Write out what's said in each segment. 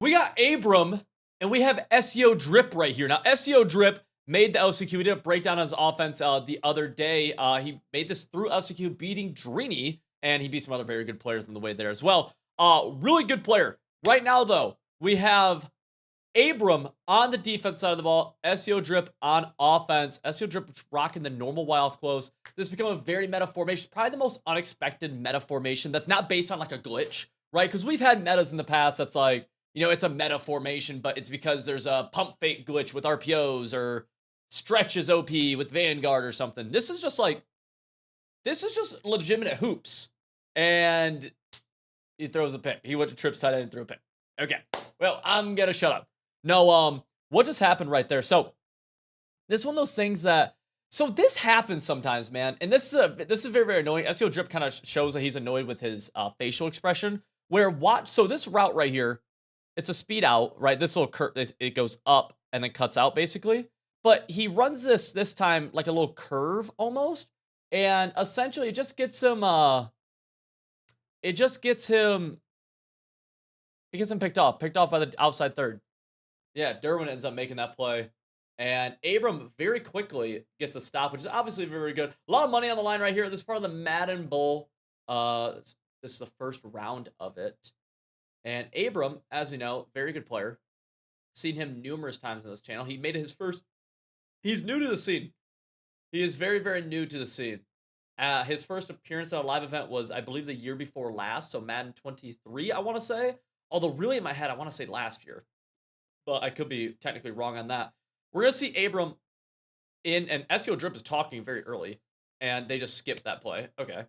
We got Abram, and we have SEO Drip right here. Now, SEO Drip made the LCQ. We did a breakdown on his offense the other day. He made this through LCQ, beating Dreeny, and he beat some other very good players on the way there as well. Really good player. Right now, though, we have Abram on the defense side of the ball, SEO Drip on offense. SEO Drip rocking the normal Y off close. This has become a very meta formation, probably the most unexpected meta formation that's not based on like a glitch, right? Because we've had metas in the past that's like, it's a meta formation, but it's because there's a pump fake glitch with RPOs or stretches OP with Vanguard or something. This is just legitimate hoops. And he throws a pick. He went to trips tight end and threw a pick. Okay. Well, I'm going to shut up. No, what just happened right there? So, this is one of those things that, so this happens sometimes, man. And this is very, very annoying. SEO Drip kind of shows that he's annoyed with his facial expression. So this route right here, it's a speed out, right? This little curve, it goes up and then cuts out basically. But he runs this time like a little curve almost. And essentially it just gets him, it gets him picked off by the outside third. Yeah, Derwin ends up making that play. And Abram very quickly gets a stop, which is obviously very good. A lot of money on the line right here. This is part of the Madden Bowl. This is the first round of it. And Abram, as we know, very good player. Seen him numerous times on this channel. He made his first. He's new to the scene. He is very, very new to the scene. His first appearance at a live event was, I believe, the year before last. So Madden 23, I want to say. Although really in my head, I want to say last year. But I could be technically wrong on that. We're going to see Abram and SEO Drip is talking very early. And they just skipped that play. Okay.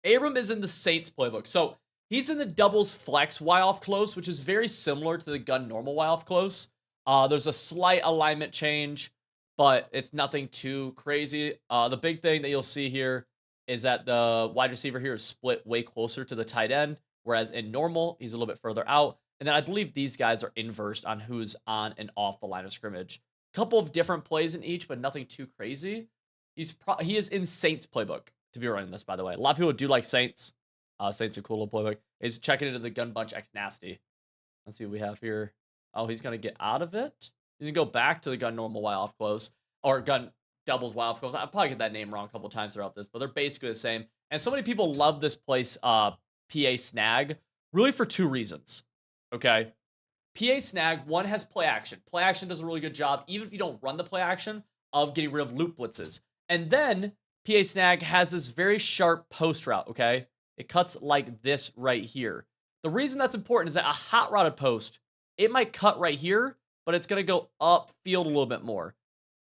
Abram is in the Saints playbook. So he's in the doubles flex Y off close, which is very similar to the gun normal Y off close. There's a slight alignment change, but it's nothing too crazy. The big thing that you'll see here is that the wide receiver here is split way closer to the tight end, whereas in normal, he's a little bit further out. And then I believe these guys are inversed on who's on and off the line of scrimmage. Couple of different plays in each, but nothing too crazy. He is in Saints playbook to be running this, by the way. A lot of people do like Saints. Saints are cool little playbook. He's checking into the gun bunch X nasty. Let's see what we have here. Oh, he's gonna get out of it. He's gonna go back to the gun normal Y off close or gun doubles Y off close. I'll probably get that name wrong a couple times throughout this, but they're basically the same. And so many people love this place, PA snag, really for two reasons. Okay. PA snag, one has play action. Play action does a really good job, even if you don't run the play action, of getting rid of loop blitzes. And then PA snag has this very sharp post route, okay? It cuts like this right here. The reason that's important is that a hot routed post, it might cut right here, but it's going to go upfield a little bit more.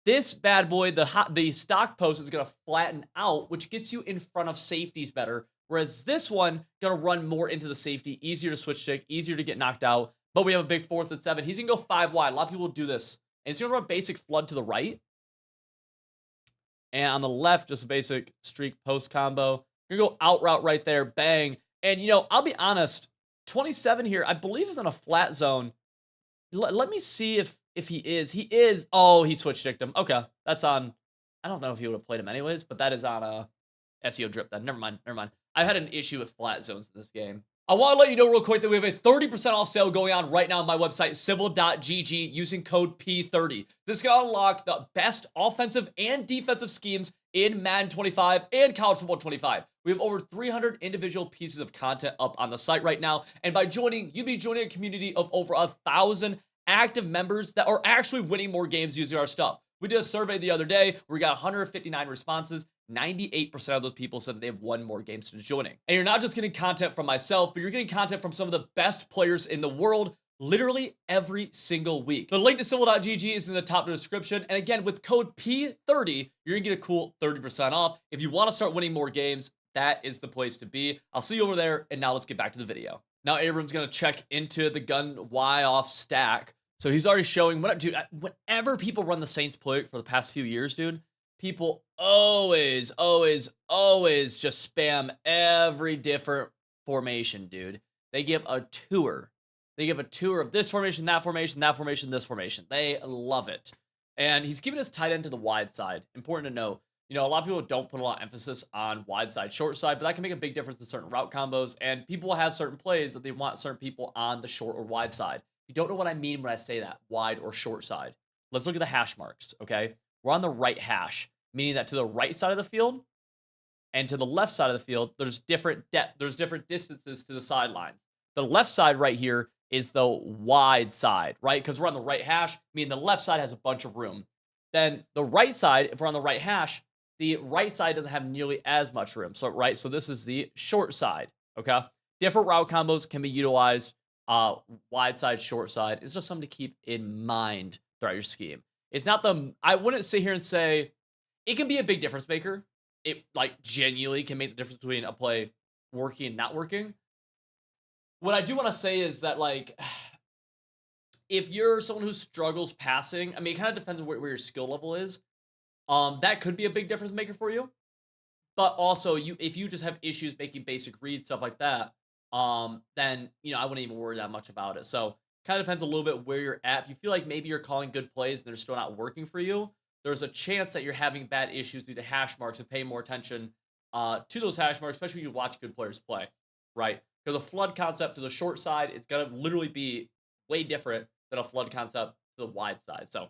This bad boy, the stock post is going to flatten out, which gets you in front of safeties better. Whereas this one, going to run more into the safety, easier to switch stick, easier to get knocked out. But we have a big 4th and 7. He's going to go 5 wide. A lot of people do this. And he's going to run basic flood to the right. And on the left, just a basic streak post combo. You're going to go out route right there. Bang. And, I'll be honest. 27 here, I believe, is in a flat zone. Let me see if he is. He is. Oh, he switch sticked him. Okay. That's on. I don't know if he would have played him anyways, but that is on SEO Drip then. Never mind. I've had an issue with flat zones in this game. I want to let you know real quick that we have a 30% off sale going on right now on my website, civil.gg, using code P30. This is going to unlock the best offensive and defensive schemes in Madden 25 and College Football 25. We have over 300 individual pieces of content up on the site right now. And by joining, you'll be joining a community of over 1,000 active members that are actually winning more games using our stuff. We did a survey the other day where we got 159 responses. 98% of those people said that they have won more games since joining. And you're not just getting content from myself, but you're getting content from some of the best players in the world literally every single week. The link to civil.gg is in the top of the description. And again, with code P30, you're gonna get a cool 30% off. If you want to start winning more games, that is the place to be. I'll see you over there. And now let's get back to the video. Now Abram's gonna check into the gun Y off stack. So he's already showing dude, whenever people run the Saints play for the past few years, dude, people always just spam every different formation, dude. They give a tour. They give a tour of this formation, that formation, that formation, this formation. They love it. And he's giving his tight end to the wide side. Important to note. a lot of people don't put a lot of emphasis on wide side, short side, but that can make a big difference in certain route combos. And people will have certain plays that they want certain people on the short or wide side. You don't know what I mean when I say that, wide or short side. Let's look at the hash marks, okay? We're on the right hash, meaning that to the right side of the field and to the left side of the field, there's different depth, there's different distances to the sidelines. The left side right here is the wide side, right? Because we're on the right hash, meaning the left side has a bunch of room. Then the right side, if we're on the right hash, the right side doesn't have nearly as much room. So, right, so this is the short side, okay? Different route combos can be utilized, wide side, short side. It's just something to keep in mind throughout your scheme. It's not I wouldn't sit here and say, it can be a big difference maker. It, like, genuinely can make the difference between a play working and not working. What I do want to say is that, like, if you're someone who struggles passing, I mean, it kind of depends on where your skill level is. That could be a big difference maker for you. But also, if you just have issues making basic reads, stuff like that, then, I wouldn't even worry that much about it. So, kind of depends a little bit where you're at. If you feel like maybe you're calling good plays and they're still not working for you, there's a chance that you're having bad issues through the hash marks, and pay more attention to those hash marks, especially when you watch good players play, right? Because a flood concept to the short side, it's going to literally be way different than a flood concept to the wide side. So,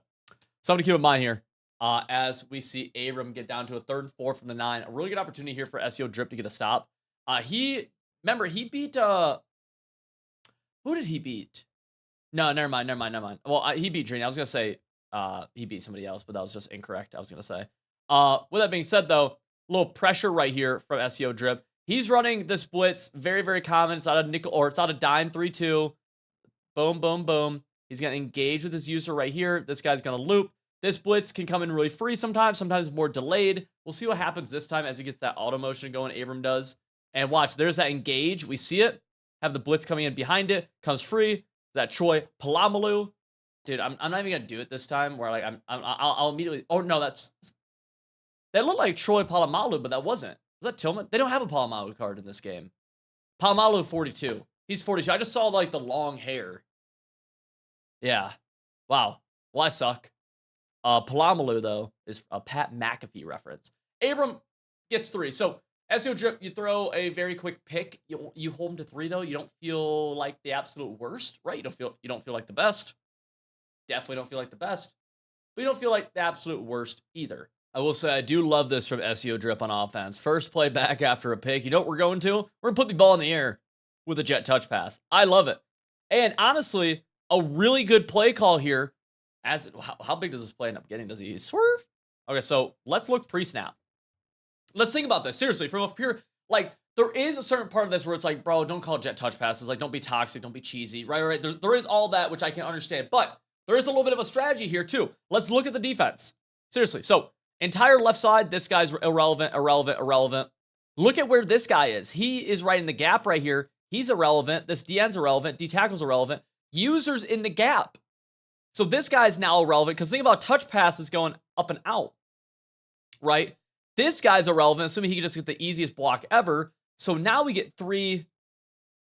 something to keep in mind here. As we see Abram get down to a 3rd and 4 from the 9. A really good opportunity here for SEO Drip to get a stop. He beat, who did he beat? No, never mind. Well, he beat Drini. I was going to say he beat somebody else, but that was just incorrect, I was going to say. With that being said, though, a little pressure right here from SEO Drip. He's running this blitz, very, very common. It's out of nickel, or it's out of dime 3-2. Boom, boom, boom. He's going to engage with his user right here. This guy's going to loop. This blitz can come in really free sometimes more delayed. We'll see what happens this time as he gets that auto motion going, Abram does. And watch, there's that engage. We see it. Have the blitz coming in behind it. Comes free. That Troy Polamalu. Dude, I'm not even going to do it this time where, like, I'll immediately... Oh, no, that looked like Troy Polamalu, but that wasn't. Is that Tillman? They don't have a Polamalu card in this game. Polamalu 42. He's 42. I just saw, like, the long hair. Yeah. Wow. Well, I suck. Polamalu, though, is a Pat McAfee reference. Abram gets 3. So, SEO Drip, you throw a very quick pick. You hold him to 3, though. You don't feel like the absolute worst, right? You don't feel like the best. Definitely don't feel like the best. But you don't feel like the absolute worst either. I will say, I do love this from SEO Drip on offense. First play back after a pick. You know what we're going to? We're going to put the ball in the air with a jet touch pass. I love it. And honestly, a really good play call here. How big does this play end up getting? Does he swerve? Okay, so let's look pre-snap. Let's think about this. Seriously, from a pure, like, there is a certain part of this where it's like, bro, don't call it jet touch passes. Like, don't be toxic. Don't be cheesy. Right. There is all that, which I can understand. But there is a little bit of a strategy here, too. Let's look at the defense. Seriously. So, entire left side, this guy's irrelevant. Look at where this guy is. He is right in the gap right here. He's irrelevant. This DN's irrelevant. D-tackle's irrelevant. Users in the gap. So this guy's now irrelevant because think about touch passes going up and out, right? This guy's irrelevant, assuming he can just get the easiest block ever. So now we get 3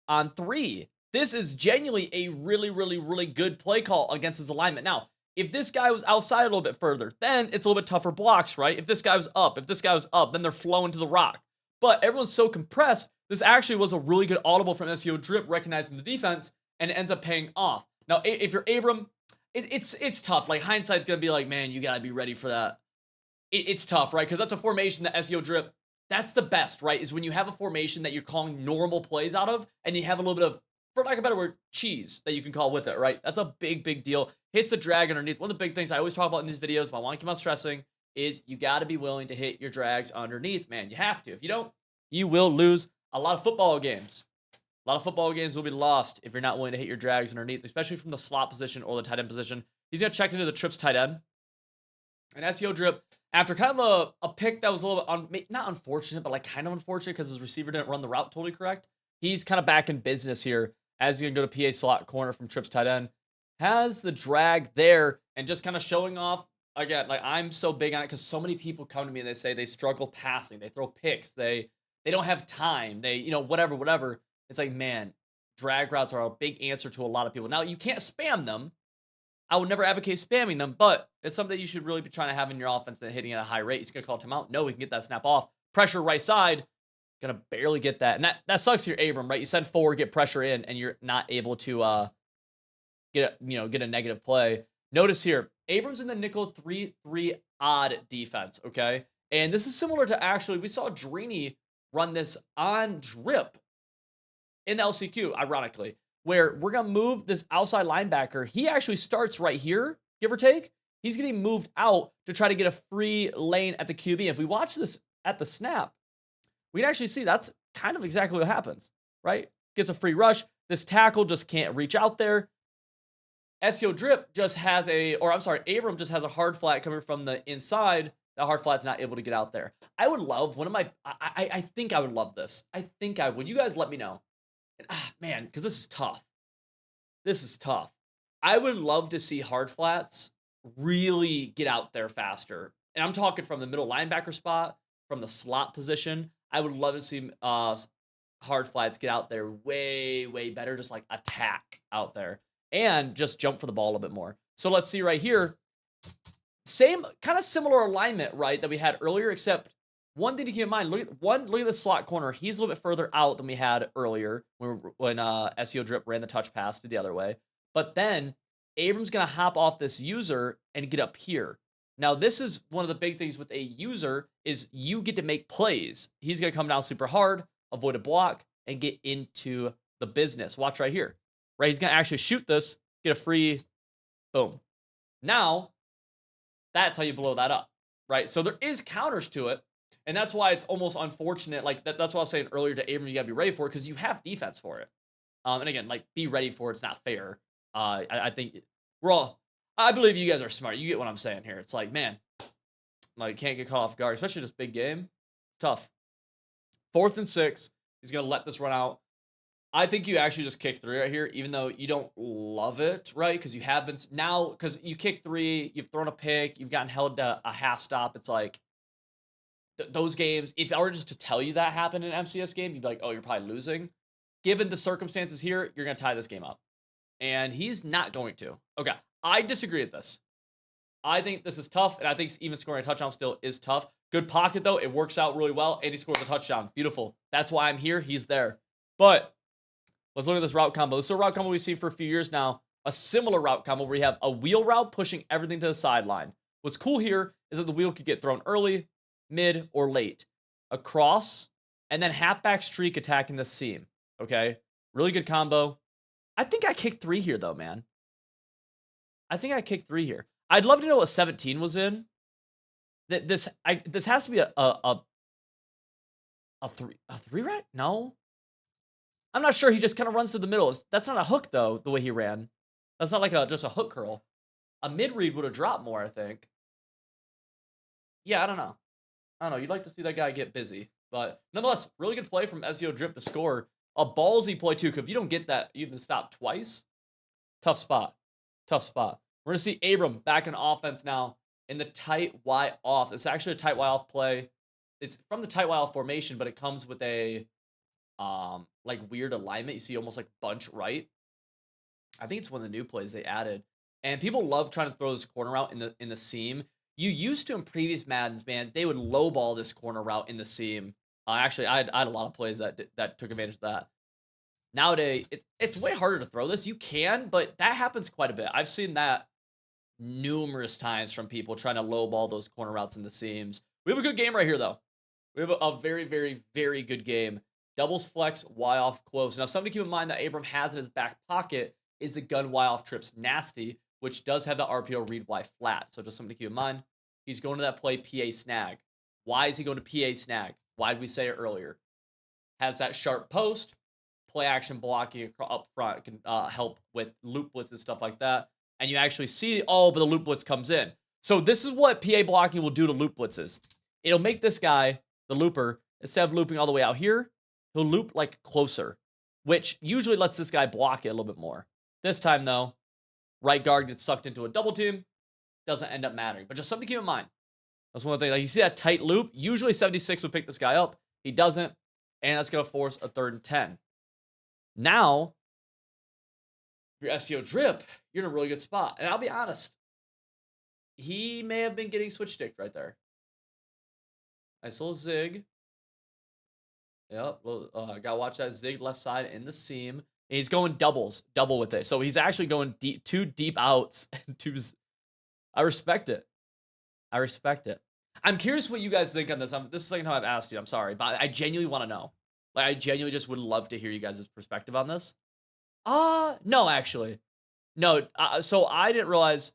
on 3. This is genuinely a really, really, really good play call against his alignment. Now, if this guy was outside a little bit further, then it's a little bit tougher blocks, right? If this guy was up, then they're flowing to the rock. But everyone's so compressed, this actually was a really good audible from SEO Drip, recognizing the defense, and it ends up paying off. Now, if you're Abram, it's tough. Like, hindsight's going to be like, man, you got to be ready for that. It's tough, right? Because that's a formation that SEO Drip, that's the best, right? Is when you have a formation that you're calling normal plays out of, and you have a little bit of, for lack of a better word, cheese that you can call with it, right? That's a big, big deal. Hits the drag underneath. One of the big things I always talk about in these videos, but I want to keep on stressing, is you got to be willing to hit your drags underneath, man. You have to. If you don't, you will lose a lot of football games. A lot of football games will be lost if you're not willing to hit your drags underneath, especially from the slot position or the tight end position. He's going to check into the trips tight end. And SEO Drip, after kind of a pick that was a little bit, not unfortunate, but like kind of unfortunate because his receiver didn't run the route totally correct, he's kind of back in business here as he's going to go to PA slot corner from trips tight end. Has the drag there and just kind of showing off. Again, like, I'm so big on it because so many people come to me and they say they struggle passing. They throw picks. They don't have time. They, whatever. It's like, man, drag routes are a big answer to a lot of people. Now, you can't spam them. I would never advocate spamming them, but it's something you should really be trying to have in your offense and hitting at a high rate. He's going to call timeout. No, we can get that snap off. Pressure right side. Going to barely get that. And that sucks for your Abram, right? You send forward, get pressure in, and you're not able to get a negative play. Notice here, Abram's in the nickel 3-3 odd defense, okay? And this is similar to actually, we saw Drini run this on drip in the LCQ, ironically, where we're going to move this outside linebacker. He actually starts right here, give or take. He's getting moved out to try to get a free lane at the QB. If we watch this at the snap, we can actually see that's kind of exactly what happens, right? Gets a free rush. This tackle just can't reach out there. SEO Drip just has Abram just has a hard flat coming from the inside. That hard flat's not able to get out there. I would love I think I would love this. I think I would. You guys let me know. And, man, because this is tough. This is tough. I would love to see hard flats really get out there faster. And I'm talking from the middle linebacker spot, from the slot position. I would love to see hard flats get out there way, way better. Just like attack out there. And just jump for the ball a little bit more. So let's see right here. Same, kind of similar alignment, right, that we had earlier, except one thing to keep in mind, look at the slot corner. He's a little bit further out than we had earlier when SEO Drip ran the touch pass to the other way. But then Abram's going to hop off this user and get up here. Now, this is one of the big things with a user is you get to make plays. He's going to come down super hard, avoid a block, and get into the business. Watch right here. Right, he's going to actually shoot this, get a free, boom. Now, that's how you blow that up, right? So there is counters to it, and that's why it's almost unfortunate. Like, that's what I was saying earlier to Abram, you got to be ready for it, because you have defense for it. And again, like, be ready for it. It's not fair. I think I believe you guys are smart. You get what I'm saying here. It's like, man, like, can't get caught off guard, especially this big game. Tough. 4th and 6. He's going to let this run out. I think you actually just kick 3 right here, even though you don't love it, right? Because you have been now, because you kick 3, you've thrown a pick, you've gotten held to a half stop. It's like those games. If I were just to tell you that happened in an MCS game, you'd be like, oh, you're probably losing. Given the circumstances here, you're going to tie this game up, and he's not going to. Okay, I disagree with this. I think this is tough, and I think even scoring a touchdown still is tough. Good pocket though; it works out really well, and he scores a touchdown. Beautiful. That's why I'm here. He's there, but. Let's look at this route combo. This is a route combo we've seen for a few years now. A similar route combo where you have a wheel route pushing everything to the sideline. What's cool here is that the wheel could get thrown early, mid, or late. Across, and then halfback streak attacking the seam. Okay? Really good combo. I think I kicked 3 here, though, man. I think I kicked 3 here. I'd love to know what 17 was in. This has to be a 3 right? No. I'm not sure. He just kind of runs to the middle. That's not a hook, though, the way he ran. That's not like just a hook curl. A mid-read would have dropped more, I think. Yeah, I don't know. You'd like to see that guy get busy. But nonetheless, really good play from SEO Drip to score. A ballsy play, too, because if you don't get that, you've been stopped twice. Tough spot. Tough spot. We're going to see Abram back in offense now in the tight Y off. It's actually a tight Y off play. It's from the tight Y off formation, but it comes with a like weird alignment. You see almost like bunch right. I think it's one of the new plays they added. And people love trying to throw this corner route in the seam. You used to in previous Maddens, man, they would lowball this corner route in the seam. Actually, I had a lot of plays that took advantage of that. Nowadays, it's way harder to throw this. You can, but that happens quite a bit. I've seen that numerous times from people trying to lowball those corner routes in the seams. We have a good game right here, though. We have a very, very, very good game. Doubles flex, Y off close. Now, something to keep in mind that Abram has in his back pocket is the gun Y off trips nasty, which does have the RPO read Y flat. So just something to keep in mind. He's going to that play PA snag. Why is he going to PA snag? Why did we say it earlier? Has that sharp post, play action blocking up front can help with loop blitz and stuff like that. And you actually see, but the loop blitz comes in. So this is what PA blocking will do to loop blitzes. It'll make this guy, the looper, instead of looping all the way out here, he'll loop like closer, which usually lets this guy block it a little bit more. This time, though, right guard gets sucked into a double team. Doesn't end up mattering. But just something to keep in mind. That's one of the things. Like, you see that tight loop? Usually 76 would pick this guy up. He doesn't. And that's going to force a 3rd and 10. Now, If you're SEO drip, you're in a really good spot. And I'll be honest, he may have been getting switch sticked right there. Nice little zig. Yep. Well, gotta watch that zig left side in the seam. And he's going double with it. So he's actually going deep, 2 deep outs and 2. I respect it. I respect it. I'm curious what you guys think on this. This is the second time I've asked you. I'm sorry, but I genuinely want to know. Like, I genuinely just would love to hear you guys' perspective on this. No, actually. No, so I didn't realize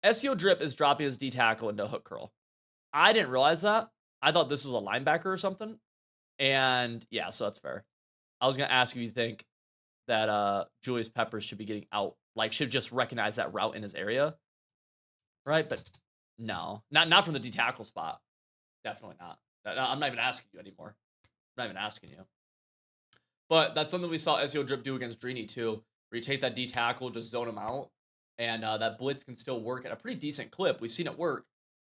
SEO drip is dropping his D tackle into hook curl. I didn't realize that. I thought this was a linebacker or something. And yeah, so that's fair. I was gonna ask if you think that Julius Peppers should be getting out, like should just recognize that route in his area, right? But no, not from the D tackle spot. Definitely not. I'm not even asking you anymore. I'm not even asking you. But that's something we saw SEO drip do against Drini too, where you take that D tackle, just zone him out, and that blitz can still work at a pretty decent clip. We've seen it work.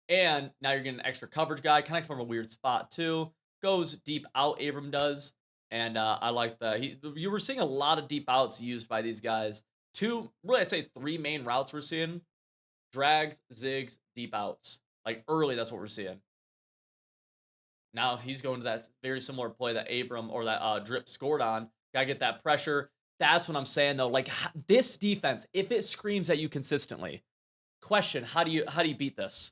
And now you're getting an extra coverage guy, kind of from a weird spot too. Goes deep out, Abram does. And I like that. You were seeing a lot of deep outs used by these guys. Really, I'd say 3 main routes we're seeing. Drags, zigs, deep outs. Like early, that's what we're seeing. Now he's going to that very similar play that Abram or that drip scored on. Gotta get that pressure. That's what I'm saying though. Like this defense, if it screams at you consistently, question, how do you beat this?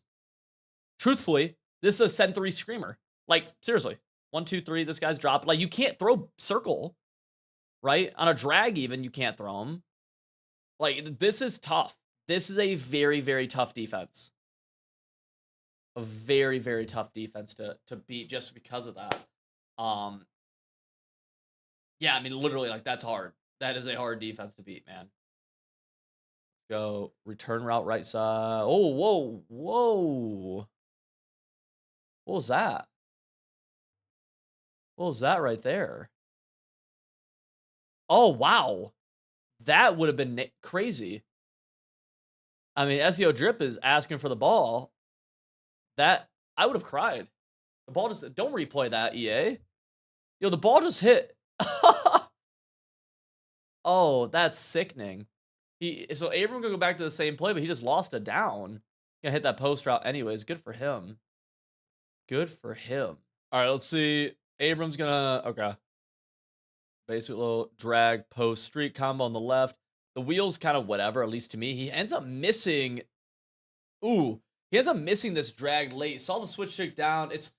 Truthfully, this is a send 3 screamer. Like, seriously. 1, 2, 3, this guy's dropped. Like, you can't throw circle, right? On a drag even, you can't throw him. Like, this is tough. This is a very, very tough defense. A very, very tough defense to beat just because of that. Yeah, I mean, literally, like, that's hard. That is a hard defense to beat, man. Go return route right side. Oh, whoa. What was that? What was that right there? Oh, wow. That would have been crazy. I mean, SEO drip is asking for the ball. That I would have cried. The ball just don't replay that, EA. Yo, the ball just hit. Oh, that's sickening. So Abram gonna go back to the same play, but he just lost a down. Gonna hit that post route anyways. Good for him. Good for him. All right, let's see. Abram's gonna okay. Basic little drag post streak combo on the left. The wheel's kind of whatever, at least to me. He ends up missing. Ooh, he ends up missing this drag late. Saw the switch stick down. It's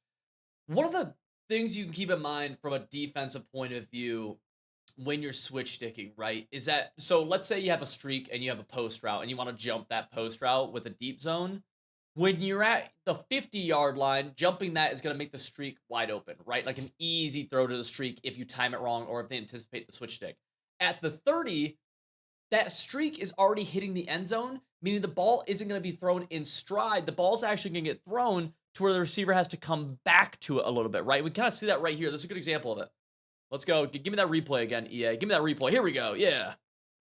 one of the things you can keep in mind from a defensive point of view when you're switch sticking, right? Is that so? Let's say you have a streak and you have a post route and you want to jump that post route with a deep zone. When you're at the 50-yard line, jumping that is going to make the streak wide open, right? Like an easy throw to the streak if you time it wrong or if they anticipate the switch stick. At the 30, that streak is already hitting the end zone, meaning the ball isn't going to be thrown in stride. The ball's actually going to get thrown to where the receiver has to come back to it a little bit, right? We kind of see that right here. This is a good example of it. Let's go. Give me that replay again, EA. Give me that replay. Here we go. Yeah.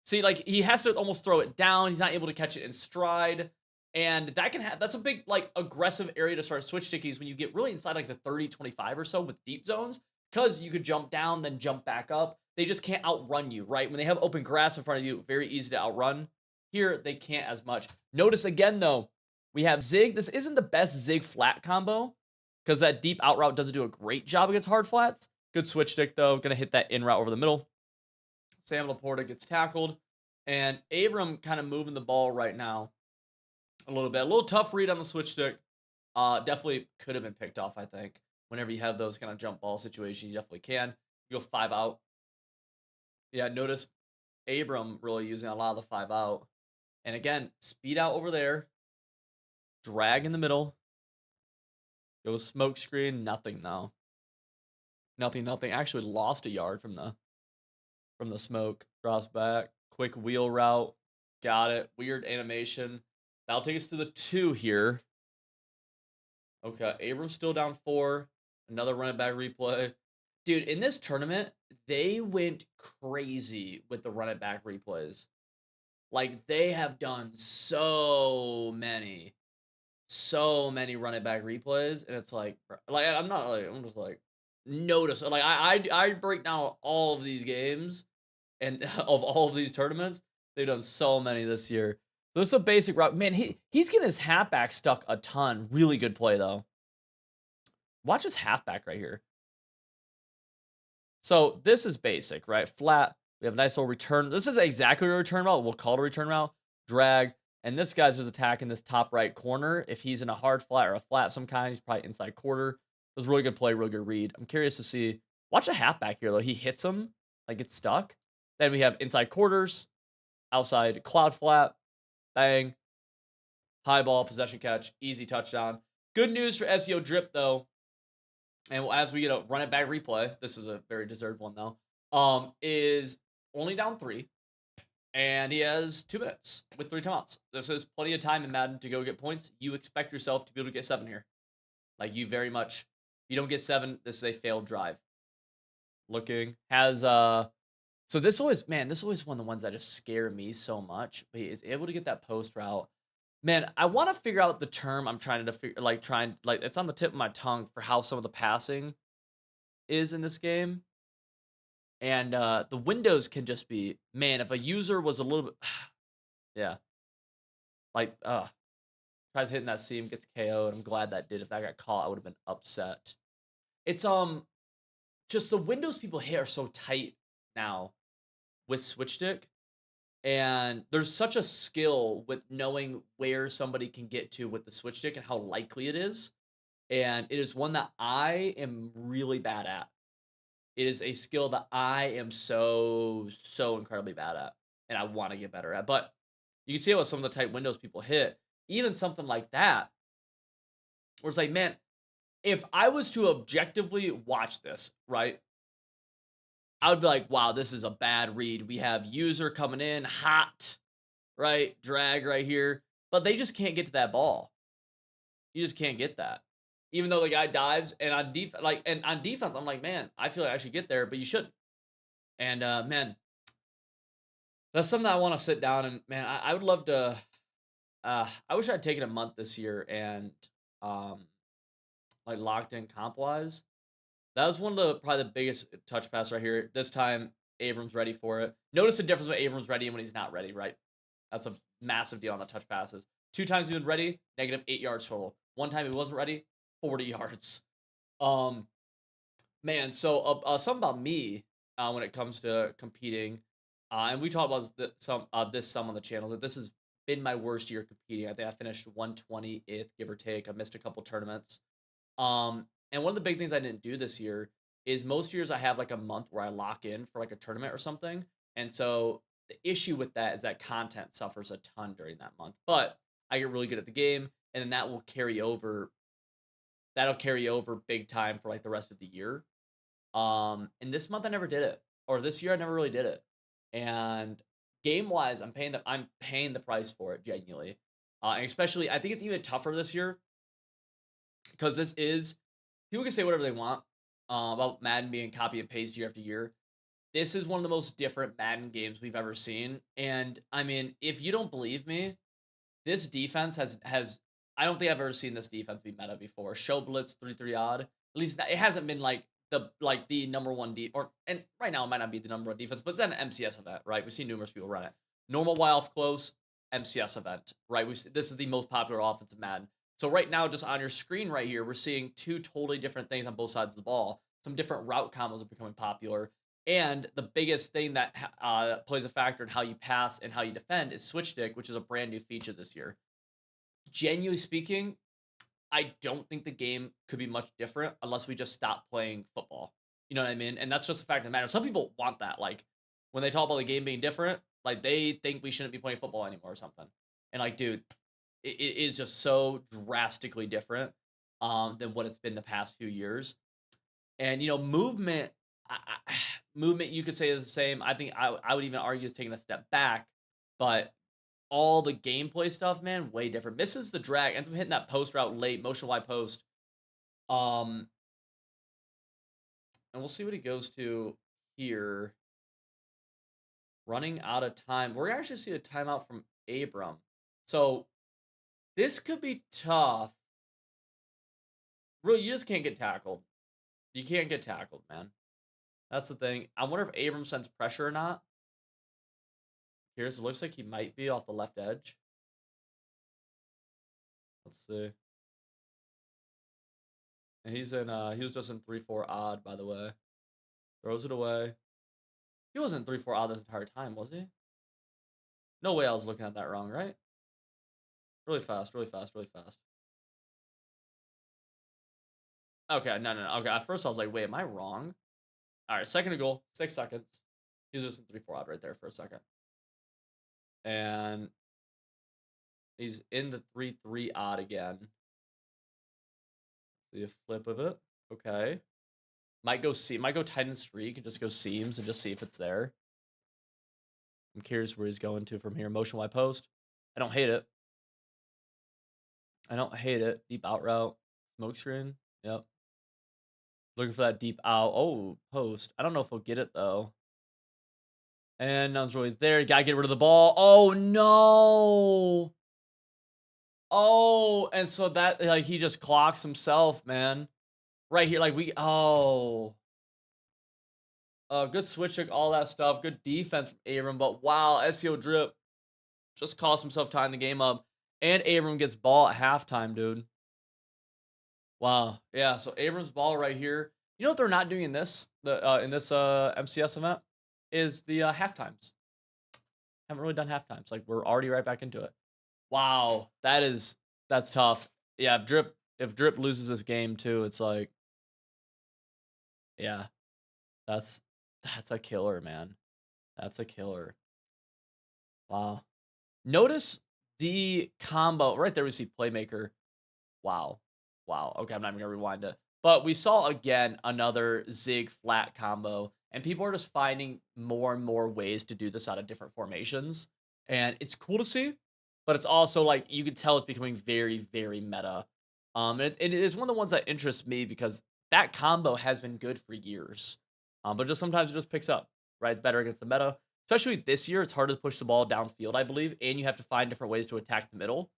See, like, he has to almost throw it down. He's not able to catch it in stride. And that can have, that's a big, like, aggressive area to start switch stickies when you get really inside, like, the 30, 25 or so with deep zones, because you could jump down, then jump back up. They just can't outrun you, right? When they have open grass in front of you, very easy to outrun. Here, they can't as much. Notice again, though, we have zig. This isn't the best zig flat combo because that deep out route doesn't do a great job against hard flats. Good switch stick, though. Going to hit that in route over the middle. Sam Laporta gets tackled. And Abram kind of moving the ball right now a little bit. A little tough read on the switch stick. Definitely could have been picked off, I think. Whenever you have those kind of jump ball situations, you definitely can. You go 5 out. Yeah, notice Abram really using a lot of the 5 out. And again, speed out over there. Drag in the middle. Go smoke screen. Nothing, though. Nothing. Actually lost a yard from the smoke. Drops back. Quick wheel route. Got it. Weird animation. That'll take us to the 2 here. Okay, Abram's still down 4. Another running back replay. Dude, in this tournament, they went crazy with the running back replays. Like, they have done so many running back replays, and it's like I'm just like, notice. Like, I break down all of these games, And of all of these tournaments, they've done so many this year. This is a basic route. Man, he's getting his halfback stuck a ton. Really good play though. Watch his halfback right here. So this is basic, right? Flat. We have a nice little return. This is exactly a return route. We'll call it a return route. Drag. And this guy's just attacking this top right corner. If he's in a hard flat or a flat of some kind, he's probably inside quarter. It was really good play, really good read. I'm curious to see. Watch a halfback here, though. He hits him, like gets stuck. Then we have inside quarters, outside cloud flat, bang, high ball, possession catch, easy touchdown. Good news for SEO Drip, though. And as we get a run it back replay, this is a very deserved one, though, is only down 3. And he has 2 minutes with 3 timeouts. This is plenty of time in Madden to go get points. You expect yourself to be able to get 7 here. Like, you very much, if you don't get 7, this is a failed drive. Looking. Has, so this always, man, this is always one of the ones that just scare me so much. But he is able to get that post route. Man, I want to figure out the term I'm trying to figure, like, it's on the tip of my tongue for how some of the passing is in this game. And the windows can just be, man, if a user was a little bit, yeah, like, tries hitting that seam, gets KO'd. I'm glad that did. If that got caught, I would have been upset. It's just the windows people hit are so tight now with switch stick, and there's such a skill with knowing where somebody can get to with the switch stick and how likely it is. And it is one that I am really bad at. It is a skill that I am so incredibly bad at, and I want to get better at. But you can see it with some of the tight windows people hit. Even something like that, where it's like, man, if I was to objectively watch this, right, I would be like, wow, this is a bad read. We have user coming in hot, right? Drag right here. But they just can't get to that ball. You just can't get that. Even though the guy dives, and on defense, I'm like, man, I feel like I should get there, but you shouldn't. And man, that's something I want to sit down and, man, I would love to. I wish I'd taken a month this year and like locked in comp wise. That was one of the probably the biggest touch pass right here. This time, Abram's ready for it. Notice the difference when Abram's ready and when he's not ready, right? That's a massive deal on the touch passes. 2 times he's been ready, -8 yards total. 1 time he wasn't ready, 40 yards. Um, Man, so something about me when it comes to competing, and we talked about some on the channels. That this has been my worst year competing. I think I finished 120th, give or take. I missed a couple tournaments. And one of the big things I didn't do this year is most years I have like a month where I lock in for like a tournament or something. And so the issue with that is that content suffers a ton during that month. But I get really good at the game, and then that will carry over. That'll carry over big time for like the rest of the year. And this month I never did it, or this year I never really did it. And game wise, I'm paying the price for it genuinely. And especially, I think it's even tougher this year because this is, people can say whatever they want about Madden being copy and paste year after year. This is one of the most different Madden games we've ever seen. And I mean, if you don't believe me, this defense has I don't think I've ever seen this defense be meta before. Show blitz 3-3 odd. At least it hasn't been like the number one and right now it might not be the number one defense, but it's an MCS event, right? We've seen numerous people run it. Normal Y off close, MCS event, right? This is the most popular offensive Madden. So right now, just on your screen right here, we're seeing 2 totally different things on both sides of the ball. Some different route combos are becoming popular. And the biggest thing that plays a factor in how you pass and how you defend is switch stick, which is a brand new feature this year. Genuinely speaking, I don't think the game could be much different unless we just stop playing football. You know what I mean? And that's just the fact of the matter. Some people want that. Like, when they talk about the game being different, like, they think we shouldn't be playing football anymore or something. And like, dude, it is just so drastically different than what it's been the past few years. And, movement, movement, you could say is the same. I think I would even argue it's taking a step back, but all the gameplay stuff, man, way different. Misses the drag, ends up hitting that post route late, motion wide post. And we'll see what he goes to here. Running out of time. We're actually see a timeout from Abram. So this could be tough. Really, you just can't get tackled. You can't get tackled, man. That's the thing. I wonder if Abram sends pressure or not. Here's it looks like he might be off the left edge. Let's see. And he's in he was just in 3-4 odd, by the way. Throws it away. He wasn't 3-4 odd this entire time, was he? No way I was looking at that wrong, right? Really fast, really fast, really fast. Okay, no. Okay, at first I was like, wait, am I wrong? All right, second and goal, 6 seconds. He was just in 3-4 odd right there for a second. And he's in the 3-3 odd again. See a flip of it. Okay. Might go tight end streak and just go seams and just see if it's there. I'm curious where he's going to from here. Motion wide post. I don't hate it. I don't hate it. Deep out route. Smoke screen. Yep. Looking for that deep out. Oh, post. I don't know if he'll get it, though. And none's really there. You gotta get rid of the ball. Oh, no. Oh, and so that, like, he just clocks himself, man. Right here, like, good switch, like, all that stuff. Good defense from Abram, but wow, SEO drip just cost himself tying the game up. And Abram gets ball at halftime, dude. Wow. Yeah, so Abram's ball right here. You know what they're not doing in this MCS event is the halftimes. Haven't really done halftimes. Like, we're already right back into it. Wow, that's tough. Yeah, if Drip loses this game too, it's like, yeah, that's a killer, man. That's a killer. Wow. Notice the combo right there. We see playmaker. Wow. Okay, I'm not even gonna rewind it. But we saw again another zig flat combo, and people are just finding more and more ways to do this out of different formations, and it's cool to see. But it's also like you can tell it's becoming very, very meta. It is one of the ones that interests me because that combo has been good for years. But just sometimes it just picks up, right? It's better against the meta. Especially this year, it's hard to push the ball downfield, I believe, and you have to find different ways to attack the middle.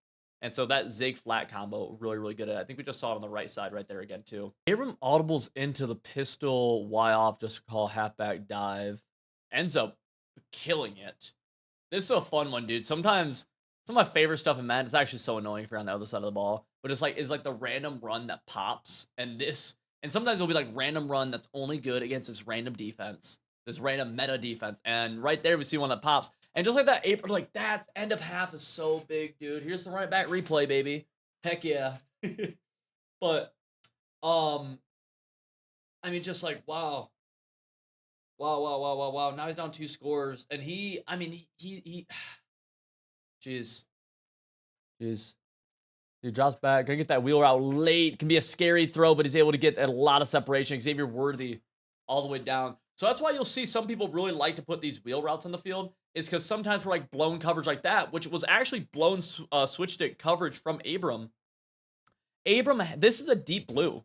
And so that zig flat combo, really, really good at it. I think we just saw it on the right side right there again, too. Abram audibles into the pistol Y off just to call halfback dive. Ends up killing it. This is a fun one, dude. Sometimes some of my favorite stuff in Madden, it's actually so annoying if you're on the other side of the ball. But it's like the random run that pops. And sometimes it'll be like random run that's only good against this random defense. This random meta defense. And right there we see one that pops. And just like that, April, like that end of half is so big, dude. Here's the running back replay, baby. Heck yeah. But I mean, just like wow. Wow. Now he's down 2 scores. And he jeez. He drops back, gonna get that wheel route late. Can be a scary throw, but he's able to get a lot of separation. Xavier Worthy all the way down. So that's why you'll see some people really like to put these wheel routes on the field, is because sometimes for like blown coverage like that, which was actually blown switch stick coverage from Abram. This is a deep blue.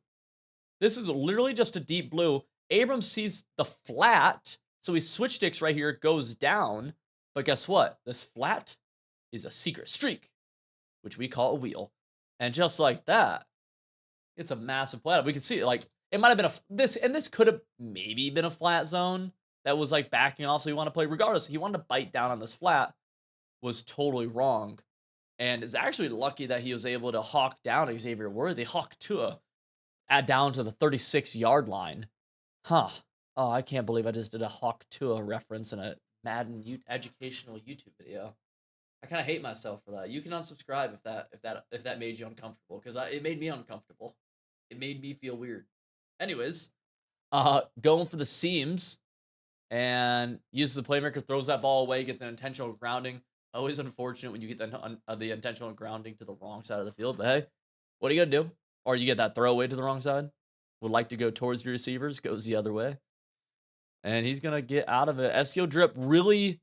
This is literally just a deep blue. Abram sees the flat, so he switch sticks right here, goes down. But guess what? This flat is a secret streak, which we call a wheel. And just like that, it's a massive play. We can see it, like, it might have been this could have maybe been a flat zone that was like backing off, so he wanted to play. Regardless, he wanted to bite down on this flat, was totally wrong. And it's actually lucky that he was able to hawk down Xavier Worthy, hawk Tua, down to the 36-yard line. Huh. Oh, I can't believe I just did a hawk Tua reference in a Madden educational YouTube video. I kind of hate myself for that. You can unsubscribe if that made you uncomfortable, because it made me uncomfortable. It made me feel weird. Anyways, going for the seams and uses the playmaker, throws that ball away, gets an intentional grounding. Always unfortunate when you get the intentional grounding to the wrong side of the field. But hey, what are you gonna do? Or you get that throwaway to the wrong side. Would like to go towards your receivers, goes the other way, and he's gonna get out of it. SEO drip really.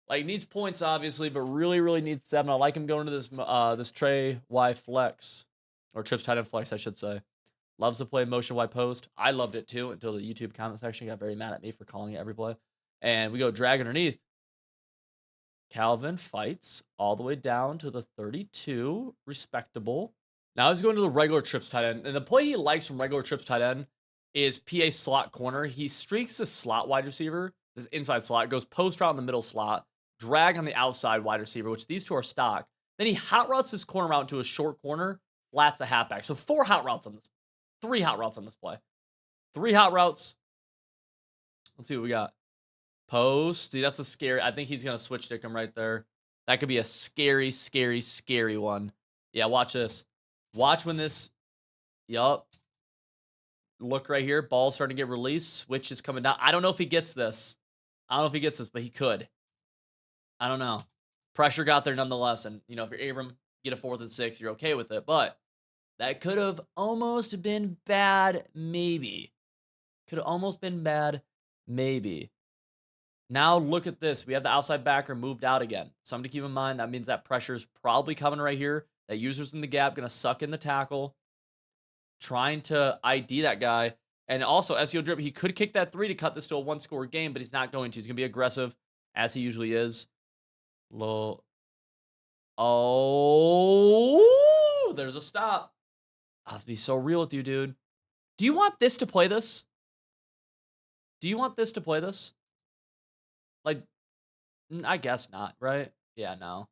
Like, needs points, obviously, but really, really needs 7. I like him going to this Trey Y flex, or trips tight end flex, I should say. Loves to play motion wide post. I loved it, too, until the YouTube comment section got very mad at me for calling it every play. And we go drag underneath. Calvin fights all the way down to the 32. Respectable. Now he's going to the regular trips tight end. And the play he likes from regular trips tight end is PA slot corner. He streaks the slot wide receiver, this inside slot, goes post route in the middle slot, drag on the outside wide receiver, which these two are stock. Then he hot routes this corner out into a short corner, flats a halfback. So 4 hot routes on this. 3 hot routes on this play. 3 hot routes. Let's see what we got. Post. See, that's a scary. I think he's going to switch stick him right there. That could be a scary, scary, scary one. Yeah, watch this. Watch when this. Yup. Look right here. Ball's starting to get released. Switch is coming down. I don't know if he gets this. I don't know if he gets this, but he could. I don't know. Pressure got there nonetheless. And, you know, if you're Abram, get a 4th and 6, you're okay with it. But that could have almost been bad, maybe. Could have almost been bad, maybe. Now look at this. We have the outside backer moved out again. Something to keep in mind. That means that pressure's probably coming right here. That user's in the gap, going to suck in the tackle. Trying to ID that guy. And also, SEO Drip, he could kick that 3 to cut this to a 1-score game, but he's not going to. He's going to be aggressive, as he usually is. Low. Oh, there's a stop. I'll have to be so real with you, dude. Do you want this to play this? Do you want this to play this? Like, I guess not, right? Yeah, no.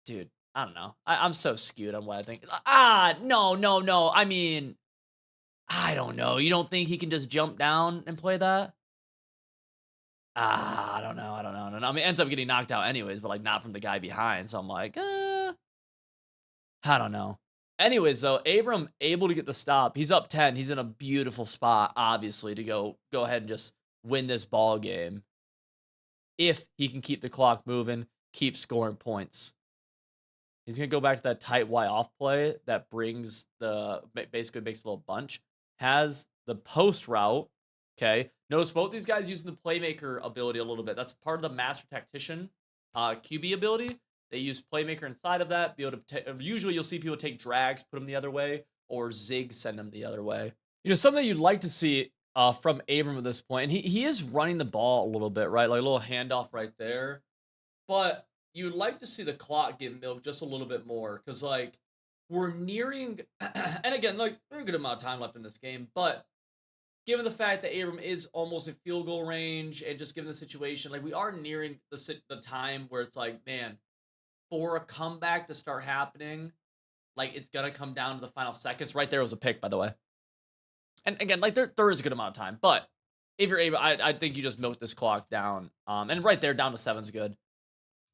Dude, I don't know. I'm so skewed on what I think. No. I mean, I don't know. You don't think he can just jump down and play that? I don't know. I mean, it ends up getting knocked out anyways, but like not from the guy behind. So I'm like, I don't know. Anyways, though, Abram able to get the stop. He's up 10. He's in a beautiful spot, obviously, to go ahead and just win this ball game. If he can keep the clock moving, keep scoring points. He's going to go back to that tight Y off play that brings basically makes a little bunch. Has the post route. Okay. Notice both these guys using the playmaker ability a little bit. That's part of the master tactician QB ability. They use playmaker inside of that. Be able to usually you'll see people take drags, put them the other way, or zig, send them the other way. You know, something you'd like to see from Abram at this point, and he is running the ball a little bit, right? Like a little handoff right there. But you'd like to see the clock get milked just a little bit more, because like we're nearing, and again, like there's a good amount of time left in this game, but given the fact that Abram is almost in field goal range, and just given the situation, like we are nearing the time where it's like, man, for a comeback to start happening, like it's gonna come down to the final seconds. Right there was a pick, by the way. And again, like there is a good amount of time, but if you're able, I think you just milk this clock down. And right there, down to 7's good.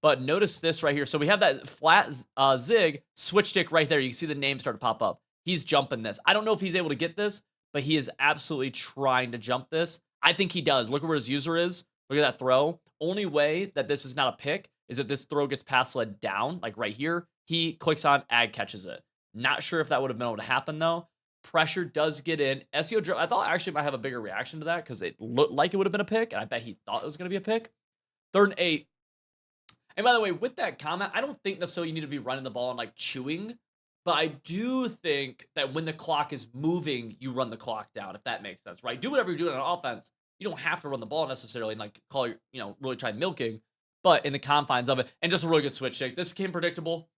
But notice this right here. So we have that flat zig switch stick right there. You can see the name start to pop up. He's jumping this. I don't know if he's able to get this, but he is absolutely trying to jump this. I think he does. Look at where his user is. Look at that throw. Only way that this is not a pick is if this throw gets pass led down, like right here. He clicks on, ag catches it. Not sure if that would have been able to happen, though. Pressure does get in. SEO Drip, I thought actually might have a bigger reaction to that because it looked like it would have been a pick, and I bet he thought it was going to be a pick. 3rd and 8. And by the way, with that comment, I don't think necessarily you need to be running the ball and like chewing, but I do think that when the clock is moving, you run the clock down, if that makes sense, right? Do whatever you're doing on offense. You don't have to run the ball necessarily and like call your, really try milking, but in the confines of it, and just a really good switch shake. This became predictable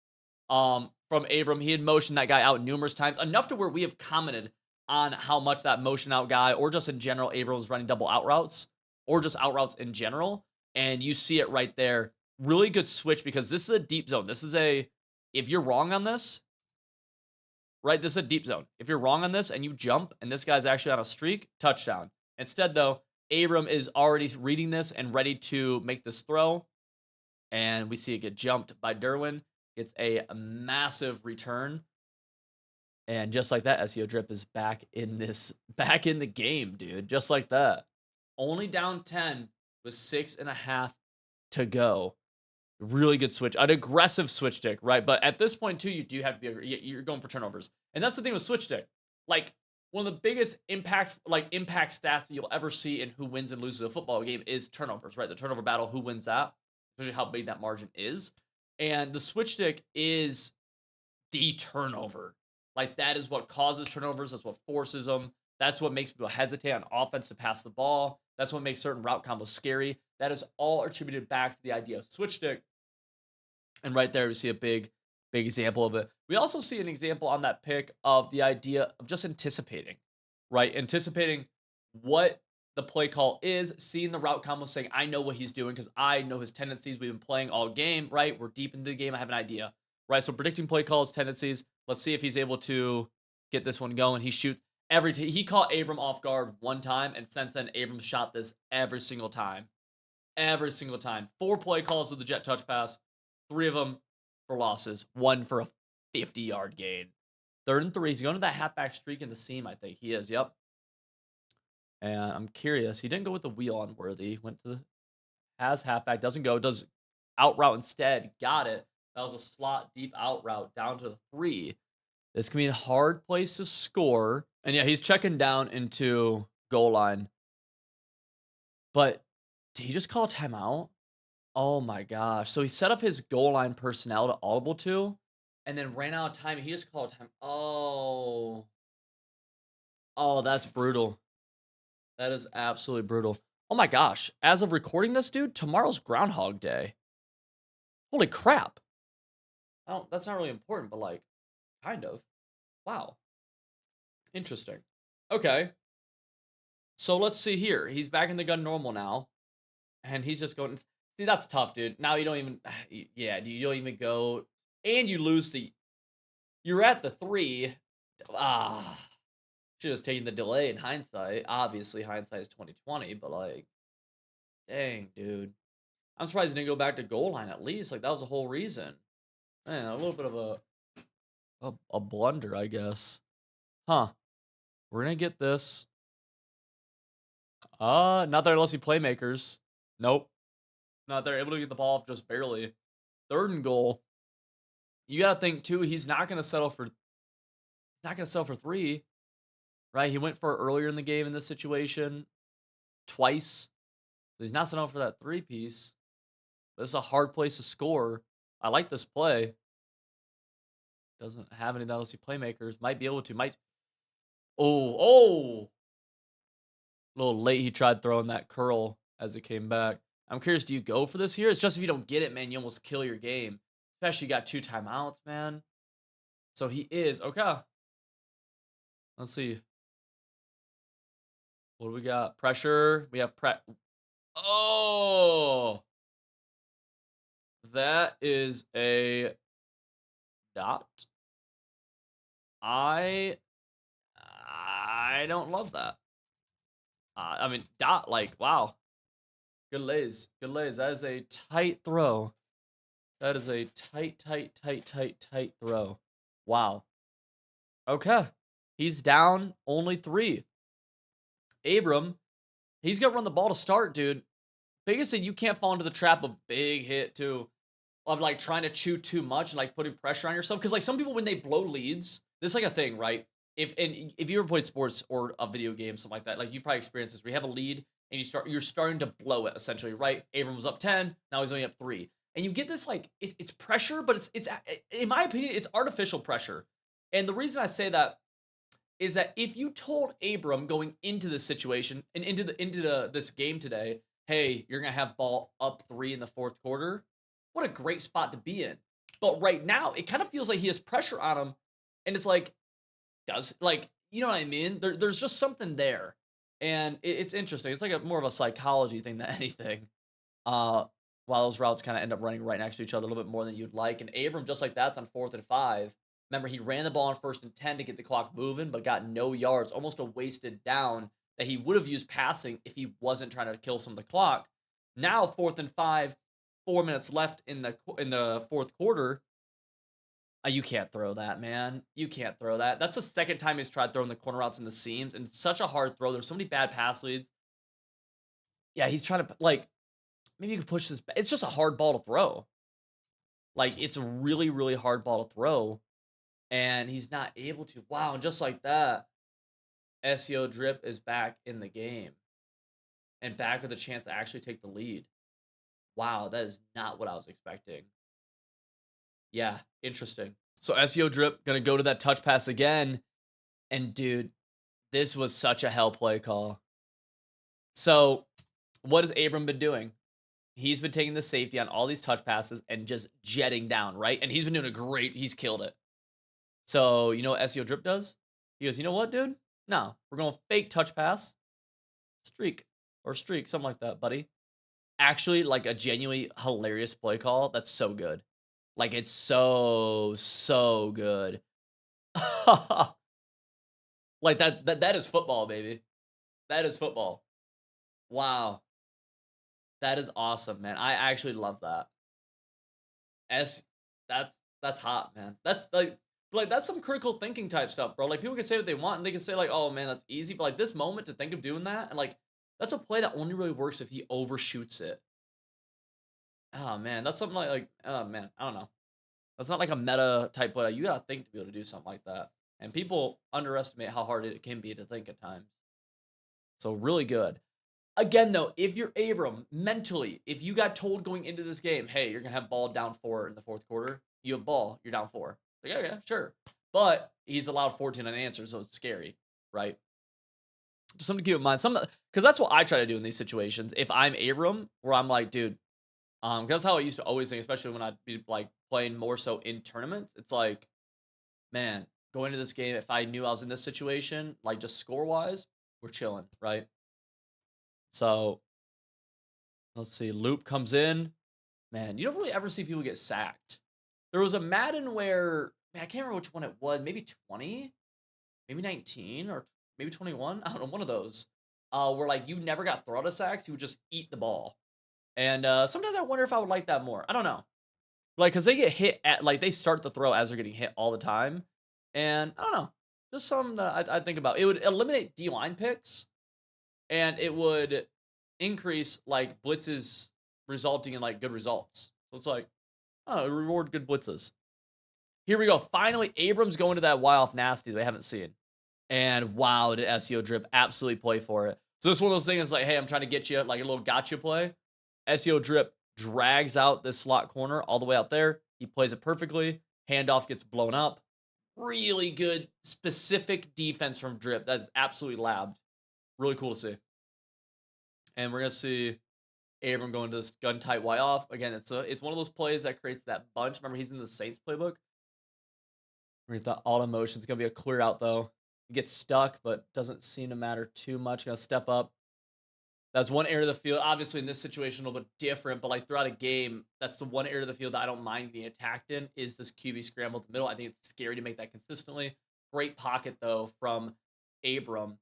from Abram. He had motioned that guy out numerous times, enough to where we have commented on how much that motion out guy, or just in general, Abram was running double out routes, or just out routes in general. And you see it right there. Really good switch, because this is a deep zone. This is if you're wrong on this, right, this is a deep zone. If you're wrong on this and you jump and this guy's actually on a streak, touchdown. Instead, though, Abram is already reading this and ready to make this throw. And we see it get jumped by Derwin. It's a massive return. And just like that, SEO Drip is back in the game, dude. Just like that. Only down 10 with 6.5 to go. Really good switch. An aggressive switch stick, right? But at this point, too, you do have to be, you're going for turnovers. And that's the thing with switch stick. Like, one of the biggest impact stats that you'll ever see in who wins and loses a football game is turnovers, right? The turnover battle, who wins that, especially how big that margin is. And the switch stick is the turnover. Like, that is what causes turnovers. That's what forces them. That's what makes people hesitate on offense to pass the ball. That's what makes certain route combos scary. That is all attributed back to the idea of switch stick. And right there, we see a big example of it. We also see an example on that pick of the idea of just anticipating, right? Anticipating what the play call is, seeing the route combo, saying, I know what he's doing because I know his tendencies. We've been playing all game, right? We're deep into the game. I have an idea, right? So predicting play calls, tendencies. Let's see if he's able to get this one going. He shoots he caught Abram off guard one time, and since then, Abram shot this every single time. Every single time. 4 play calls with the jet touch pass, 3 of them for losses, 1 for a 50-yard gain. 3rd and 3. He's going to that halfback streak in the seam, I think. He is, yep. And I'm curious. He didn't go with the wheel on Worthy. Went to the has halfback. Doesn't go. Does out route instead. Got it. That was a slot deep out route down to the 3. This can be a hard place to score. And yeah, he's checking down into goal line. But did he just call a timeout? Oh my gosh. So he set up his goal line personnel to audible to, and then ran out of time. He just called a time. Oh. Oh, that's brutal. That is absolutely brutal. Oh my gosh. As of recording this, dude, tomorrow's Groundhog Day. Holy crap. That's not really important, but like, kind of. Wow. Interesting. Okay. So let's see here. He's back in the gun normal now. And he's just going. See, that's tough, dude. Now you don't even. Yeah, you don't even go. And you lose the. You're at the 3. Should have taken the delay in hindsight. Obviously, hindsight is 2020, but like, dang, dude. I'm surprised he didn't go back to goal line at least. Like, that was the whole reason. Man, a little bit of a blunder, I guess. Huh. We're gonna get this. Not there unless he playmakers. Nope. Not there. Able to get the ball off just barely. 3rd and goal. You gotta think too, he's not gonna settle for 3. Right? He went for it earlier in the game in this situation. Twice. So he's not settling for that 3 piece. This is a hard place to score. I like this play. Doesn't have any LC playmakers. Might be able to. Oh. A little late he tried throwing that curl as it came back. I'm curious, do you go for this here? It's just if you don't get it, man, you almost kill your game. Especially you got 2 timeouts, man. So he is. Okay. Let's see. What do we got? Pressure. We have Oh. That is a dot. I don't love that. I mean, dot, like, wow. Good lays. Good lays. That is a tight throw. That is a tight throw. Wow. Okay. He's down only 3. Abram, he's going to run the ball to start, dude. Biggest thing, you can't fall into the trap of big hit, too. Of, like, trying to chew too much and, like, putting pressure on yourself. Because, like, some people, when they blow leads, this is, like, a thing, right? If you ever played sports or a video game, something like that, like, you've probably experienced this, where you have a lead, and you're starting to blow it, essentially, right? Abram was up 10, now he's only up 3. And you get this, like, it's pressure, but it's in my opinion, it's artificial pressure. And the reason I say that is that if you told Abram going into this situation and into this game today, hey, you're gonna have ball up 3 in the 4th quarter, what a great spot to be in. But right now, it kind of feels like he has pressure on him, and it's like, you know what I mean? There's just something there, and it's interesting. It's like more of a psychology thing than anything. While those routes kind of end up running right next to each other a little bit more than you'd like, and Abram, just like that's on 4th and 5. Remember, he ran the ball on 1st and 10 to get the clock moving, but got no yards, almost a wasted down that he would have used passing if he wasn't trying to kill some of the clock. Now 4th and 5, 4 minutes left in the 4th quarter. You can't throw that, man. You can't throw that. That's the 2nd time he's tried throwing the corner routes in the seams, and it's such a hard throw. There's so many bad pass leads. Yeah, he's trying to, like, maybe you could push this. It's just a hard ball to throw. Like, it's a really, really hard ball to throw, and he's not able to. Wow, and just like that, SEO Drip is back in the game and back with a chance to actually take the lead. Wow, that is not what I was expecting. Yeah, interesting. So SEO Drip going to go to that touch pass again. And dude, this was such a hell play call. So what has Abram been doing? He's been taking the safety on all these touch passes and just jetting down, right? And he's been doing he's killed it. So you know what SEO Drip does? He goes, you know what, dude? No, we're going to fake touch pass. streak or streak, something like that, buddy. Actually, like a genuinely hilarious play call. That's so good. Like it's so good. Like that is football, baby. That is football. Wow. That is awesome, man. I actually love that. S that's hot, man. That's like that's some critical thinking type stuff, bro. Like people can say what they want and they can say like, "Oh man, that's easy." But like this moment to think of doing that and like that's a play that only really works if he overshoots it. Oh man, that's something like oh man, I don't know. That's not like a meta type play. You gotta think to be able to do something like that. And people underestimate how hard it can be to think at times. So really good. Again, though, if you're Abram, mentally, if you got told going into this game, hey, you're gonna have ball down 4 in the fourth quarter, you have ball, you're down 4. Like, yeah, yeah, sure. But he's allowed 14 unanswered, so it's scary, right? Just something to keep in mind. Some because that's what I try to do in these situations. If I'm Abram, where I'm like, dude, because that's how I used to always think, especially when I'd be like playing more so in tournaments. It's like, man, going into this game, if I knew I was in this situation, like just score wise, we're chilling, right? So let's see. Loop comes in. Man, you don't really ever see people get sacked. There was a Madden where, man, I can't remember which one it was. Maybe 20, maybe 19, or maybe 21. I don't know, one of those. Where like you never got thrown out of sacks, you would just eat the ball. And sometimes I wonder if I would like that more. I don't know. Like, because they get hit at, like, they start the throw as they're getting hit all the time. And I don't know. Just something that I think about. It would eliminate D line picks and it would increase, like, blitzes resulting in, like, good results. So it's like, oh, reward good blitzes. Here we go. Finally, Abrams going to that Y-off nasty they haven't seen. And wow, did SEO Drip absolutely play for it. So this is one of those things like, hey, I'm trying to get you, like a little gotcha play. SEO Drip drags out this slot corner all the way out there. He plays it perfectly. Handoff gets blown up. Really good, specific defense from Drip. That's absolutely labbed. Really cool to see. And we're going to see Abram going to this gun tight Y off. Again, it's one of those plays that creates that bunch. Remember, he's in the Saints playbook. We're going to auto motion. It's going to be a clear out, though. He gets stuck, but doesn't seem to matter too much. Going to step up. That's one area of the field. Obviously, in this situation, a little bit different, but like throughout a game, that's the one area of the field that I don't mind being attacked in is this QB scramble in the middle. I think it's scary to make that consistently. Great pocket, though, from Abram.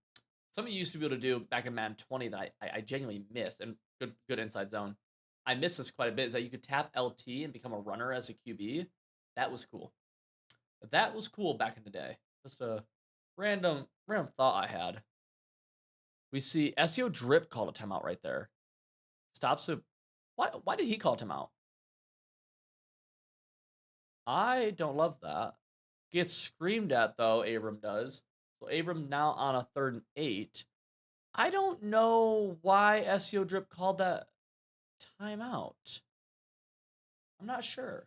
Something you used to be able to do back in Madden 20 that I genuinely missed, and good inside zone. I miss this quite a bit, is that you could tap LT and become a runner as a QB. That was cool. That was cool back in the day. Just a random thought I had. We see SEO Drip called a timeout right there. Stops it. Why did he call timeout? I don't love that. Gets screamed at, though, Abram does. So Abram now on a 3rd and 8. I don't know why SEO Drip called that timeout. I'm not sure.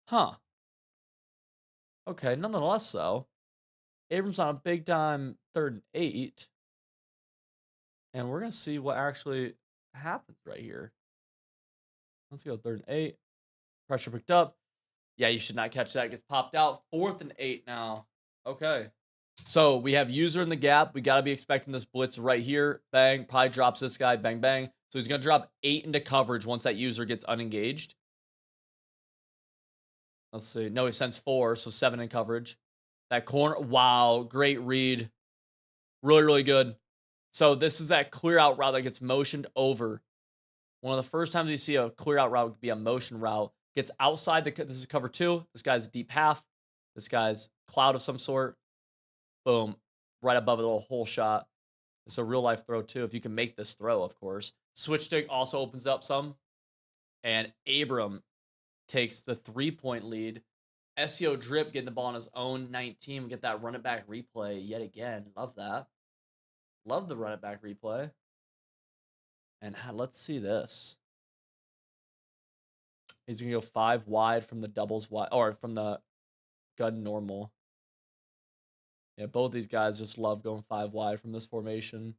Huh. Okay, nonetheless, though. Abram's on a big time 3rd and 8. And we're going to see what actually happens right here. Let's go 3rd and 8. Pressure picked up. Yeah, you should not catch that. Gets popped out. 4th and 8 now. Okay. So we have user in the gap. We got to be expecting this blitz right here. Bang. Probably drops this guy. Bang, bang. So he's going to drop 8 into coverage once that user gets unengaged. Let's see. No, he sends 4, so 7 in coverage. That corner. Wow. Great read. Really, really good. So this is that clear out route that gets motioned over. One of the first times you see a clear out route would be a motion route. Gets outside the, this is cover 2. This guy's deep half. This guy's cloud of some sort. Boom. Right above a little hole shot. It's a real life throw too, if you can make this throw, of course. Switch stick also opens up some. And Abram takes the 3-point lead. SEO Drip getting the ball on his own 19. We get that run it back replay yet again. Love that. Love the run it back replay. And let's see this. He's going to go 5 wide from the doubles wide, or from the gun normal. Yeah, both these guys just love going 5 wide from this formation.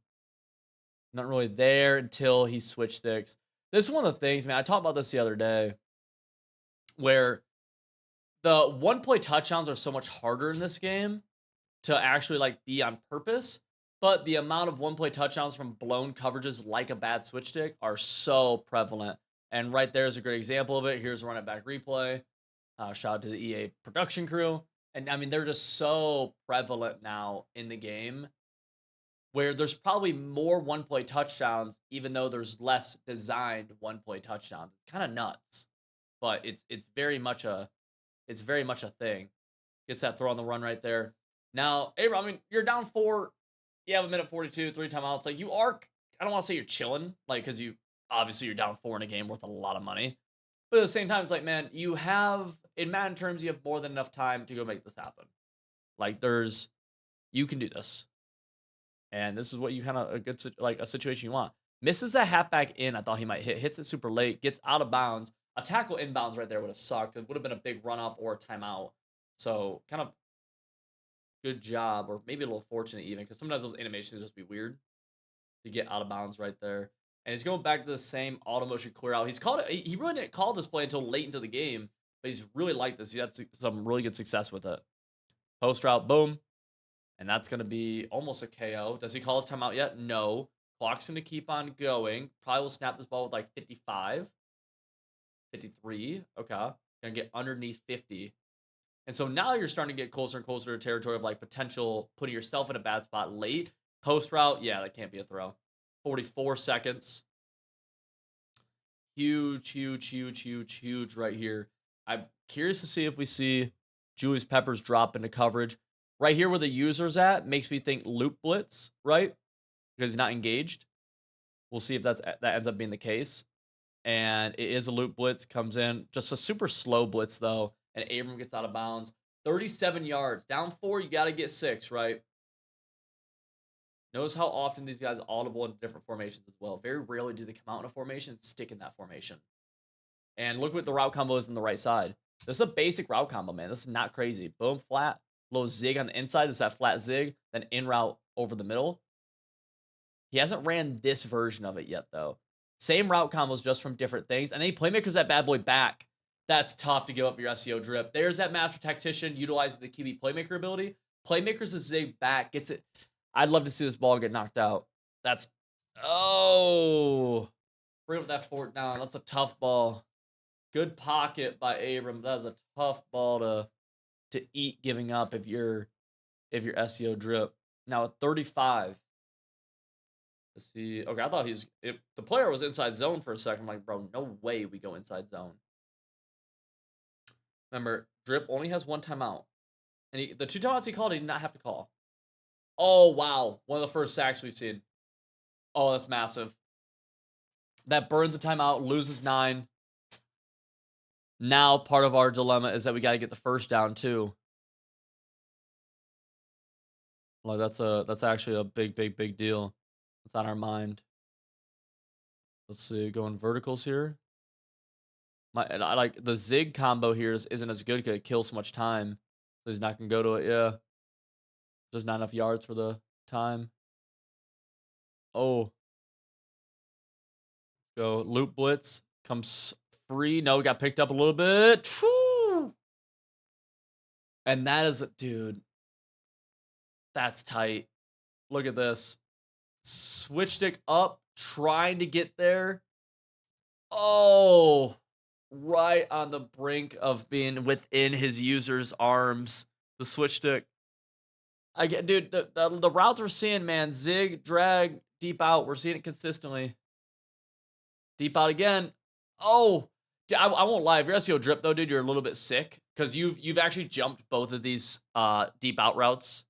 Not really there until he switch sticks. This is one of the things, man. I talked about this the other day, where the one-play touchdowns are so much harder in this game to actually like be on purpose. But the amount of one-play touchdowns from blown coverages like a bad switch stick are so prevalent. And right there is a great example of it. Here's a run it back replay. Shout out to the EA production crew. And I mean, they're just so prevalent now in the game where there's probably more one-play touchdowns, even though there's less designed one-play touchdowns. It's kind of nuts, but it's very much a thing. Gets that throw on the run right there. Now, Abram, I mean, you're down 4. You have a minute 42, 3 timeouts. Like you are, I don't want to say you're chilling, like because you obviously you're down 4 in a game worth a lot of money. But at the same time, it's like, man, you have in Madden terms, you have more than enough time to go make this happen. Like you can do this. And this is what you kind of a situation you want. Misses that halfback in. I thought he might hit. Hits it super late. Gets out of bounds. A tackle inbounds right there would have sucked. It would have been a big runoff or a timeout. So kind of good job, or maybe a little fortunate even, because sometimes those animations just be weird to get out of bounds right there. And he's going back to the same auto motion clear out. He's called it. He really didn't call this play until late into the game, but he's really liked this. He had some really good success with it. Post route, boom. And that's going to be almost a KO. Does he call his timeout yet? No. Clock's going to keep on going. Probably will snap this ball with like 55. 53. Okay. Going to get underneath 50. And so now you're starting to get closer and closer to territory of like potential putting yourself in a bad spot late. Post route, yeah, that can't be a throw. 44 seconds. Huge right here. I'm curious to see if we see Julius Peppers drop into coverage. Right here where the user's at makes me think loop blitz, right? Because he's not engaged. We'll see if that ends up being the case. And it is a loop blitz, comes in. Just a super slow blitz, though. And Abram gets out of bounds. 37 yards. Down 4, you got to get 6, right? Notice how often these guys audible in different formations as well. Very rarely do they come out in a formation and stick in that formation. And look what the route combo is on the right side. This is a basic route combo, man. This is not crazy. Boom, flat. Little zig on the inside. This is that flat zig. Then in route over the middle. He hasn't ran this version of it yet, though. Same route combos, just from different things. And then he playmakers that bad boy back. That's tough to give up your SEO drip. There's that master tactician utilizing the QB playmaker ability. Playmakers a zig back. Gets it. I'd love to see this ball get knocked out. That's... Oh. Bring up that 4th down. That's a tough ball. Good pocket by Abram. That is a tough ball to eat giving up if you're SEO drip. Now at 35. Let's see. Okay, I thought the player was inside zone for a second. I'm like, bro, no way we go inside zone. Remember, drip only has 1 timeout. And the 2 timeouts he called, he did not have to call. Oh, wow. One of the first sacks we've seen. Oh, that's massive. That burns a timeout, loses 9. Now, part of our dilemma is that we got to get the first down, too. Like, that's actually a big deal. It's on our mind. Let's see, going verticals here. I like the zig combo here isn't as good because it kills so much time. So he's not going to go to it. Yeah. There's not enough yards for the time. Oh. Go loop blitz. Comes free. No, got picked up a little bit. Whew. And that is, dude. That's tight. Look at this. Switch stick up. Trying to get there. Oh. Right on the brink of being within his user's arms. The switch stick. Dude, the routes we're seeing, man. Zig, drag, deep out. We're seeing it consistently. Deep out again. Oh. Dude, I won't lie. If you're SEO drip, though, dude, you're a little bit sick. Because you've actually jumped both of these deep out routes.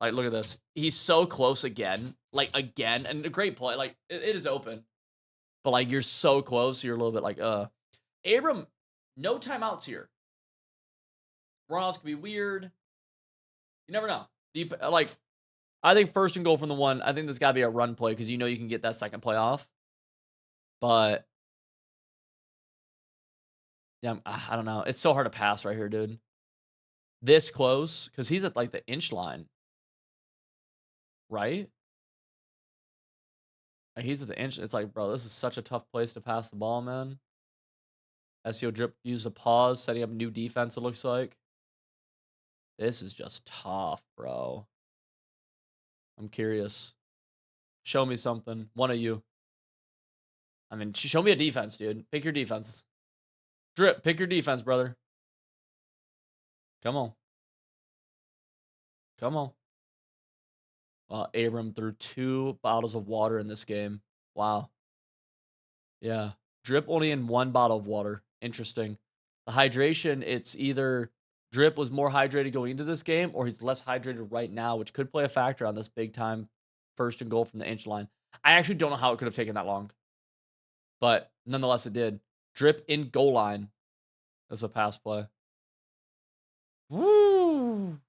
Like, look at this. He's so close again. Like, again. And a great play. Like, it is open. But, like, you're so close. You're a little bit like, Abram, no timeouts here. Runouts could be weird. You never know. Like, I think 1st and goal from the 1. I think this got to be a run play because you know you can get that second play off. But, yeah, I don't know. It's so hard to pass right here, dude. This close because he's at, like, the inch line. Right? Like, he's at the inch. It's like, bro, this is such a tough place to pass the ball, man. SEO drip used a pause, setting up new defense, it looks like. This is just tough, bro. I'm curious. Show me something. One of you. I mean, show me a defense, dude. Pick your defense. Drip, pick your defense, brother. Come on. Come on. Abram threw 2 bottles of water in this game. Wow. Yeah. Drip only in 1 bottle of water. Interesting. The hydration, it's either Drip was more hydrated going into this game or he's less hydrated right now, which could play a factor on this big time 1st and goal from the inch line. I actually don't know how it could have taken that long, but nonetheless, it did. Drip in goal line as a pass play. Woo!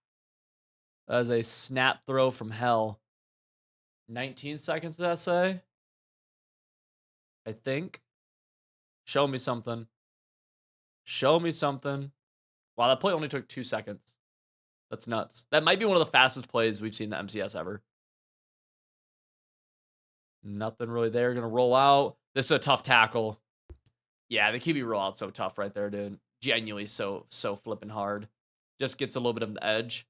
That is a snap throw from hell. 19 seconds, did I say? I think. Show me something. Show me something. Wow, that play only took 2 seconds. That's nuts. That might be one of the fastest plays we've seen in the MCS ever. Nothing really there. Gonna roll out. This is a tough tackle. Yeah, the QB rollout's so tough right there, dude. Genuinely so flipping hard. Just gets a little bit of the edge.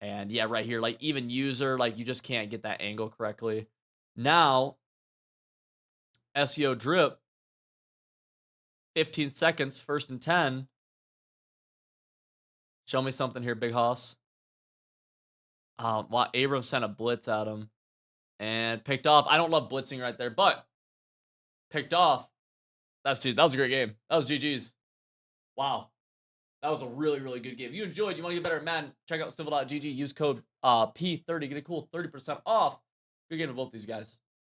And yeah, right here, like even user, like you just can't get that angle correctly. Now, SEO drip. 15 seconds, 1st and 10. Show me something here, Big Hoss. Wow, Abram sent a blitz at him and picked off. I don't love blitzing right there, but picked off. That was a great game. That was GG's. Wow. That was a really, really good game. If you enjoyed, you want to get better at Madden, check out civil.gg. Use code P30. Get a cool 30% off. Good game to both these guys.